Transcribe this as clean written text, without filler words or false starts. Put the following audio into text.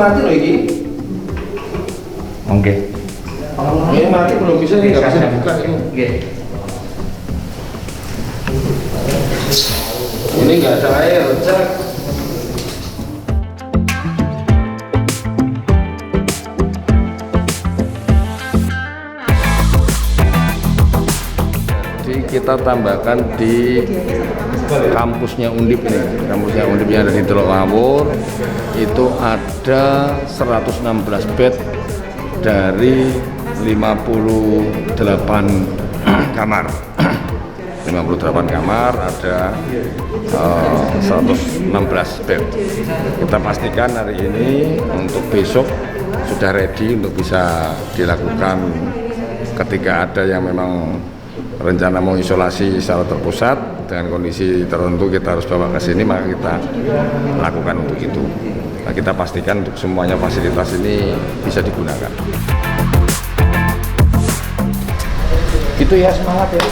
mati loh ini. Oke. Ini mati belum bisa ini nggak bisa dibuka ini. Oke. Ini nggak ada air, cek. Jadi kita tambahkan di kampusnya Undip ini, kampusnya Undip yang ada di Teluk Ngawur itu ada 116 bed dari 58 kamar. 58 kamar ada 116 bed. Kita pastikan hari ini untuk besok sudah ready untuk bisa dilakukan ketika ada yang memang rencana mau isolasi secara terpusat dengan kondisi tertentu kita harus bawa ke sini, maka kita lakukan untuk itu. Nah, kita pastikan untuk semuanya fasilitas ini bisa digunakan. Gitu ya, semangat ya.